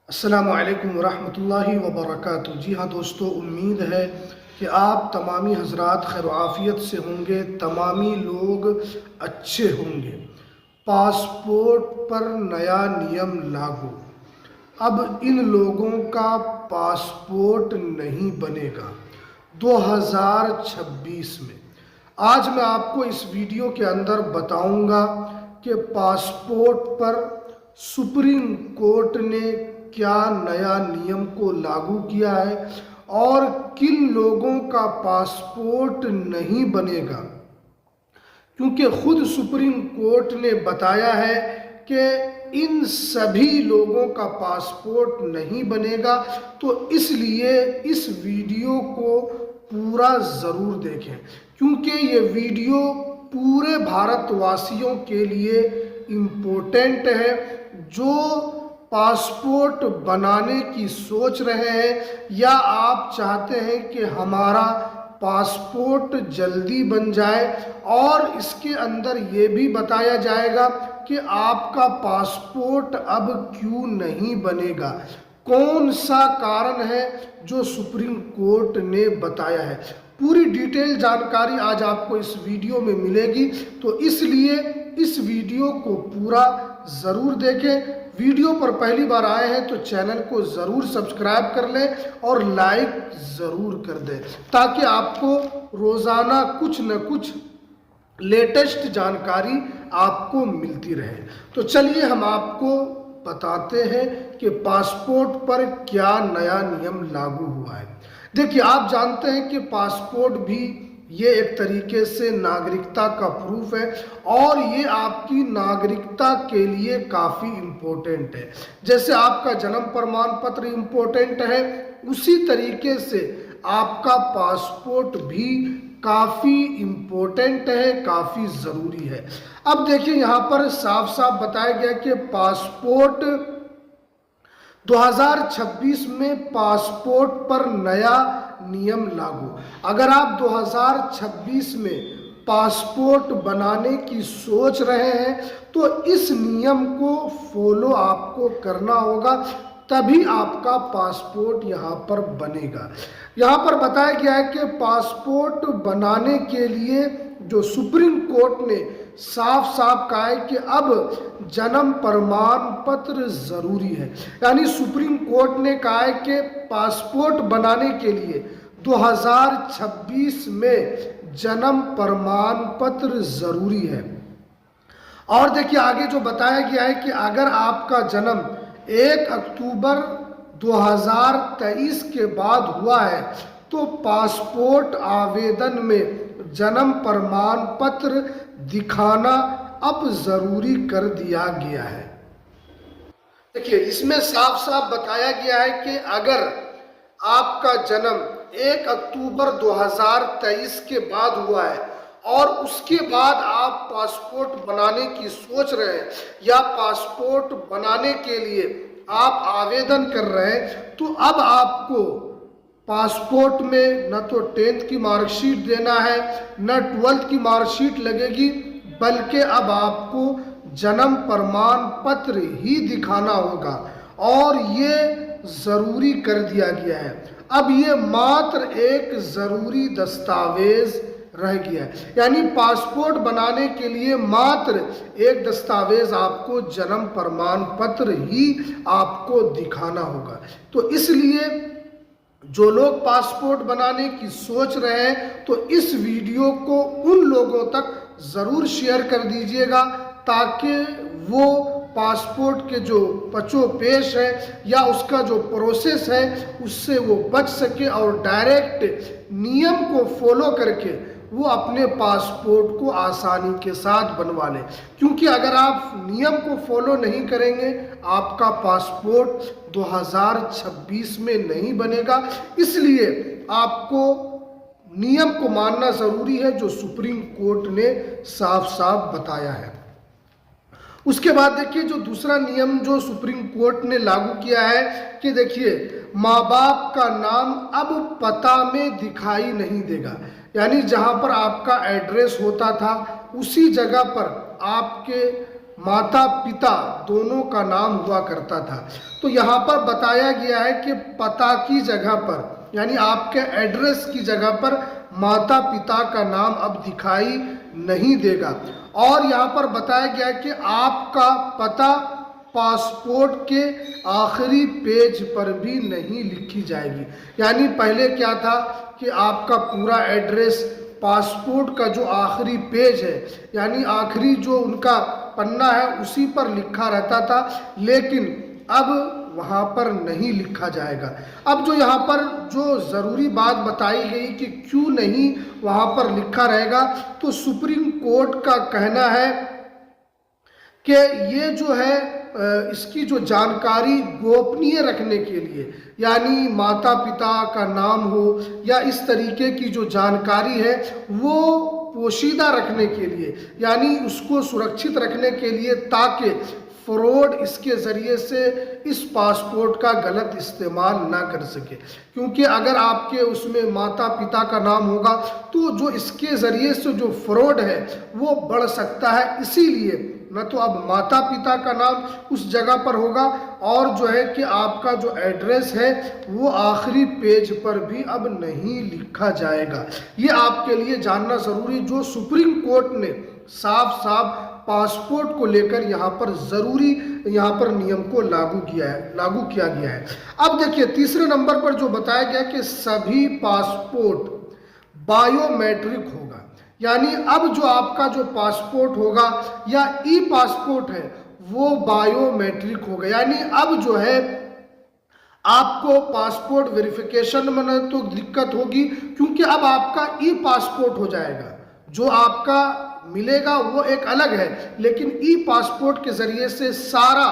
अस्सलामु अलैकुम वरहमतुल्लाहि वबरकातुहू। जी हाँ दोस्तों, उम्मीद है कि आप तमामी हजरात खैर आफियत से होंगे, तमामी लोग अच्छे होंगे। पासपोर्ट पर नया नियम लागू। अब इन लोगों का पासपोर्ट नहीं बनेगा 2026 में। आज मैं आपको इस वीडियो के अंदर बताऊंगा कि पासपोर्ट पर सुप्रीम कोर्ट ने क्या नया नियम को लागू किया है और किन लोगों का पासपोर्ट नहीं बनेगा, क्योंकि खुद सुप्रीम कोर्ट ने बताया है कि इन सभी लोगों का पासपोर्ट नहीं बनेगा। तो इसलिए इस वीडियो को पूरा ज़रूर देखें, क्योंकि ये वीडियो पूरे भारतवासियों के लिए इम्पोर्टेंट है जो पासपोर्ट बनाने की सोच रहे हैं या आप चाहते हैं कि हमारा पासपोर्ट जल्दी बन जाए। और इसके अंदर ये भी बताया जाएगा कि आपका पासपोर्ट अब क्यों नहीं बनेगा, कौन सा कारण है जो सुप्रीम कोर्ट ने बताया है। पूरी डिटेल जानकारी आज आपको इस वीडियो में मिलेगी, तो इसलिए इस वीडियो को पूरा ज़रूर देखें। वीडियो पर पहली बार आए हैं तो चैनल को ज़रूर सब्सक्राइब कर लें और लाइक ज़रूर कर दें, ताकि आपको रोज़ाना कुछ न कुछ लेटेस्ट जानकारी आपको मिलती रहे। तो चलिए हम आपको बताते हैं कि पासपोर्ट पर क्या नया नियम लागू हुआ है। देखिए, आप जानते हैं कि पासपोर्ट भी ये एक तरीके से नागरिकता का प्रूफ है और ये आपकी नागरिकता के लिए काफ़ी इम्पोर्टेंट है। जैसे आपका जन्म प्रमाण पत्र इम्पोर्टेंट है, उसी तरीके से आपका पासपोर्ट भी काफ़ी इम्पोर्टेंट है, काफ़ी ज़रूरी है। अब देखिए, यहाँ पर साफ साफ बताया गया कि पासपोर्ट 2026 में पासपोर्ट पर नया नियम लागू। अगर आप 2026 में पासपोर्ट बनाने की सोच रहे हैं तो इस नियम को फॉलो आपको करना होगा, तभी आपका पासपोर्ट यहाँ पर बनेगा। यहाँ पर बताया गया है कि पासपोर्ट बनाने के लिए जो सुप्रीम कोर्ट ने साफ साफ कहा है कि अब जन्म प्रमाण पत्र ज़रूरी है। यानी सुप्रीम कोर्ट ने कहा है कि पासपोर्ट बनाने के लिए 2026 में जन्म प्रमाण पत्र ज़रूरी है। और देखिए, आगे जो बताया गया है कि अगर आपका जन्म 1 अक्टूबर 2023 के बाद हुआ है तो पासपोर्ट आवेदन में जन्म प्रमाण पत्र दिखाना अब ज़रूरी कर दिया गया है। देखिए, इसमें साफ साफ बताया गया है कि अगर आपका जन्म 1 अक्टूबर 2023 के बाद हुआ है और उसके बाद आप पासपोर्ट बनाने की सोच रहे हैं या पासपोर्ट बनाने के लिए आप आवेदन कर रहे हैं, तो अब आपको पासपोर्ट में न तो 10th की मार्कशीट देना है, न 12th की मार्कशीट लगेगी, बल्कि अब आपको जन्म प्रमाण पत्र ही दिखाना होगा और ये ज़रूरी कर दिया गया है। अब ये मात्र एक ज़रूरी दस्तावेज़ रह गया है, यानी पासपोर्ट बनाने के लिए मात्र एक दस्तावेज़ आपको जन्म प्रमाण पत्र ही आपको दिखाना होगा। तो इसलिए जो लोग पासपोर्ट बनाने की सोच रहे हैं तो इस वीडियो को उन लोगों तक ज़रूर शेयर कर दीजिएगा, ताकि वो पासपोर्ट के जो पचोपेश है या उसका जो प्रोसेस है उससे वो बच सके और डायरेक्ट नियम को फॉलो करके वो अपने पासपोर्ट को आसानी के साथ बनवा लें। क्योंकि अगर आप नियम को फॉलो नहीं करेंगे, आपका पासपोर्ट 2026 में नहीं बनेगा। इसलिए आपको नियम को मानना ज़रूरी है जो सुप्रीम कोर्ट ने साफ साफ बताया है। उसके बाद देखिए, जो दूसरा नियम जो सुप्रीम कोर्ट ने लागू किया है कि देखिए, माँ बाप का नाम अब पता में दिखाई नहीं देगा। यानी जहाँ पर आपका एड्रेस होता था उसी जगह पर आपके माता पिता दोनों का नाम हुआ करता था। तो यहाँ पर बताया गया है कि पता की जगह पर, यानी आपके एड्रेस की जगह पर माता पिता का नाम अब दिखाई नहीं देगा। और यहाँ पर बताया गया है कि आपका पता पासपोर्ट के आखिरी पेज पर भी नहीं लिखी जाएगी। यानी पहले क्या था कि आपका पूरा एड्रेस पासपोर्ट का जो आखिरी पेज है, यानी आखिरी जो उनका पन्ना है उसी पर लिखा रहता था, लेकिन अब वहाँ पर नहीं लिखा जाएगा। अब जो यहाँ पर जो ज़रूरी बात बताई गई कि क्यों नहीं वहाँ पर लिखा रहेगा, तो सुप्रीम कोर्ट का कहना है कि ये जो है इसकी जो जानकारी गोपनीय रखने के लिए, यानी माता पिता का नाम हो या इस तरीके की जो जानकारी है वो पोशीदा रखने के लिए, यानी उसको सुरक्षित रखने के लिए, ताकि फ्रॉड इसके ज़रिए से इस पासपोर्ट का गलत इस्तेमाल ना कर सके। क्योंकि अगर आपके उसमें माता पिता का नाम होगा तो जो इसके ज़रिए से जो फ्रॉड है वो बढ़ सकता है। इसीलिए न तो अब माता पिता का नाम उस जगह पर होगा, और जो है कि आपका जो एड्रेस है वो आखिरी पेज पर भी अब नहीं लिखा जाएगा। ये आपके लिए जानना ज़रूरी, जो सुप्रीम कोर्ट ने साफ साफ पासपोर्ट को लेकर यहाँ पर ज़रूरी यहाँ पर नियम को लागू किया गया है। अब देखिए तीसरे नंबर पर जो बताया गया कि सभी पासपोर्ट बायोमेट्रिक होगा, यानी अब जो आपका जो पासपोर्ट होगा या ई पासपोर्ट है वो बायोमेट्रिक होगा। यानी अब जो है आपको पासपोर्ट वेरिफिकेशन में तो दिक्कत होगी, क्योंकि अब आपका ई पासपोर्ट हो जाएगा। जो आपका मिलेगा वो एक अलग है, लेकिन ई पासपोर्ट के जरिए से सारा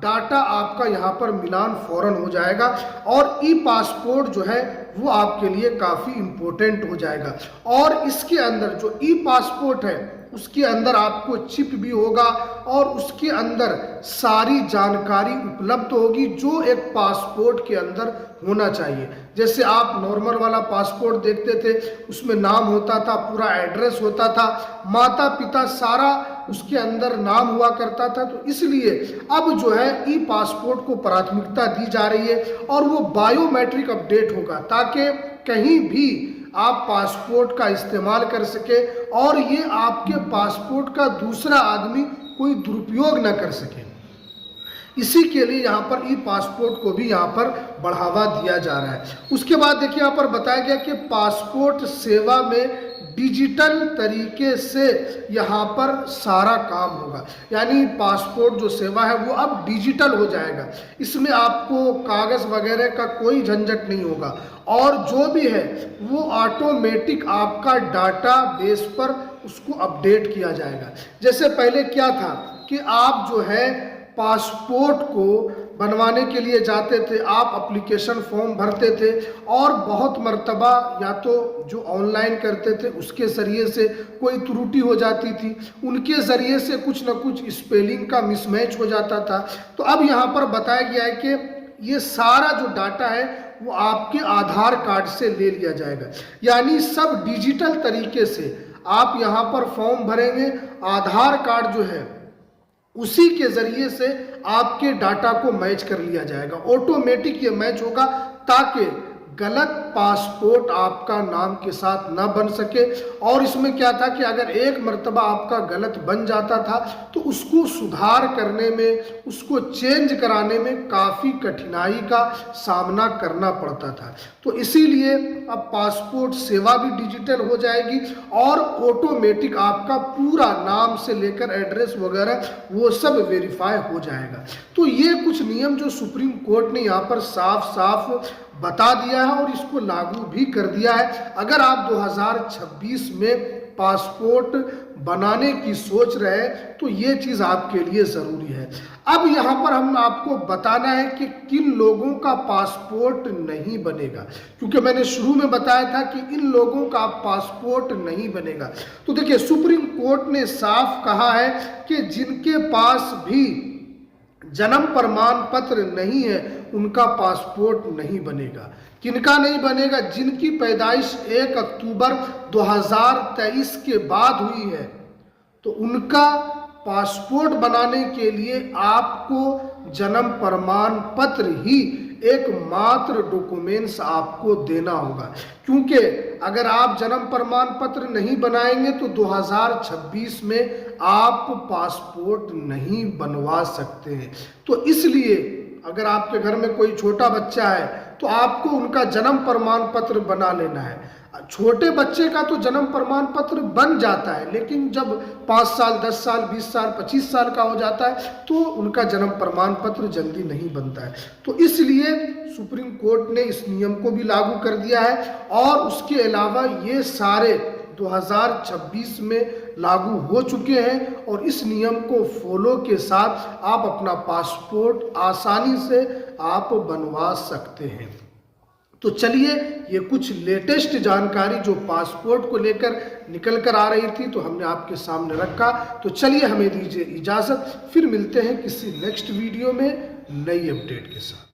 डाटा आपका यहाँ पर मिलान फौरन हो जाएगा, और ई पासपोर्ट जो है वो आपके लिए काफ़ी इम्पोर्टेंट हो जाएगा। और इसके अंदर जो ई पासपोर्ट है उसके अंदर आपको चिप भी होगा, और उसके अंदर सारी जानकारी उपलब्ध होगी जो एक पासपोर्ट के अंदर होना चाहिए। जैसे आप नॉर्मल वाला पासपोर्ट देखते थे, उसमें नाम होता था, पूरा एड्रेस होता था, माता पिता सारा उसके अंदर नाम हुआ करता था। तो इसलिए अब जो है ई पासपोर्ट को प्राथमिकता दी जा रही है, और वो बायोमेट्रिक अपडेट होगा, ताकि कहीं भी आप पासपोर्ट का इस्तेमाल कर सके और ये आपके पासपोर्ट का दूसरा आदमी कोई दुरुपयोग न कर सके। इसी के लिए यहाँ पर ई पासपोर्ट को भी यहाँ पर बढ़ावा दिया जा रहा है। उसके बाद देखिए यहाँ पर बताया गया कि पासपोर्ट सेवा में डिजिटल तरीके से यहाँ पर सारा काम होगा, यानी पासपोर्ट जो सेवा है वो अब डिजिटल हो जाएगा। इसमें आपको कागज़ वगैरह का कोई झंझट नहीं होगा, और जो भी है वो ऑटोमेटिक आपका डाटा बेस पर उसको अपडेट किया जाएगा। जैसे पहले क्या था कि आप जो है पासपोर्ट को बनवाने के लिए जाते थे, आप एप्लीकेशन फॉर्म भरते थे, और बहुत मर्तबा या तो जो ऑनलाइन करते थे उसके ज़रिए से कोई त्रुटि हो जाती थी, उनके ज़रिए से कुछ ना कुछ स्पेलिंग का मिसमैच हो जाता था। तो अब यहाँ पर बताया गया है कि ये सारा जो डाटा है वो आपके आधार कार्ड से ले लिया जाएगा, यानी सब डिजिटल तरीके से आप यहाँ पर फॉर्म भरेंगे, आधार कार्ड जो है उसी के ज़रिए से आपके डाटा को मैच कर लिया जाएगा। ऑटोमेटिक ये मैच होगा, ताकि गलत पासपोर्ट आपका नाम के साथ ना बन सके। और इसमें क्या था कि अगर एक मर्तबा आपका गलत बन जाता था तो उसको सुधार करने में, उसको चेंज कराने में काफ़ी कठिनाई का सामना करना पड़ता था। तो इसीलिए अब पासपोर्ट सेवा भी डिजिटल हो जाएगी, और ऑटोमेटिक आपका पूरा नाम से लेकर एड्रेस वगैरह वो सब वेरीफाई हो जाएगा। तो ये कुछ नियम जो सुप्रीम कोर्ट ने यहाँ पर साफ साफ बता दिया है और इसको लागू भी कर दिया है। अगर आप 2026 में पासपोर्ट बनाने की सोच रहे हैं तो ये चीज़ आपके लिए ज़रूरी है। अब यहाँ पर हम आपको बताना है कि किन लोगों का पासपोर्ट नहीं बनेगा, क्योंकि मैंने शुरू में बताया था कि इन लोगों का पासपोर्ट नहीं बनेगा। तो देखिए सुप्रीम कोर्ट ने साफ कहा है कि जिनके पास भी जन्म प्रमाण पत्र नहीं है उनका पासपोर्ट नहीं बनेगा। किनका नहीं बनेगा? जिनकी पैदाइश 1 अक्टूबर 2023 के बाद हुई है तो उनका पासपोर्ट बनाने के लिए आपको जन्म प्रमाण पत्र ही एकमात्र डॉक्यूमेंट्स आपको देना होगा, क्योंकि अगर आप जन्म प्रमाण पत्र नहीं बनाएंगे तो 2026 में आप पासपोर्ट नहीं बनवा सकते हैं। तो इसलिए अगर आपके घर में कोई छोटा बच्चा है तो आपको उनका जन्म प्रमाण पत्र बना लेना है। छोटे बच्चे का तो जन्म प्रमाण पत्र बन जाता है, लेकिन जब 5 साल, 10 साल, 20 साल, 25 साल का हो जाता है तो उनका जन्म प्रमाण पत्र जल्दी नहीं बनता है। तो इसलिए सुप्रीम कोर्ट ने इस नियम को भी लागू कर दिया है और उसके अलावा ये सारे 2026 में लागू हो चुके हैं और इस नियम को फॉलो के साथ आप अपना पासपोर्ट आसानी से आप बनवा सकते हैं। तो चलिए, ये कुछ लेटेस्ट जानकारी जो पासपोर्ट को लेकर निकल कर आ रही थी तो हमने आपके सामने रखा। तो चलिए, हमें दीजिए इजाज़त, फिर मिलते हैं किसी नेक्स्ट वीडियो में नई अपडेट के साथ।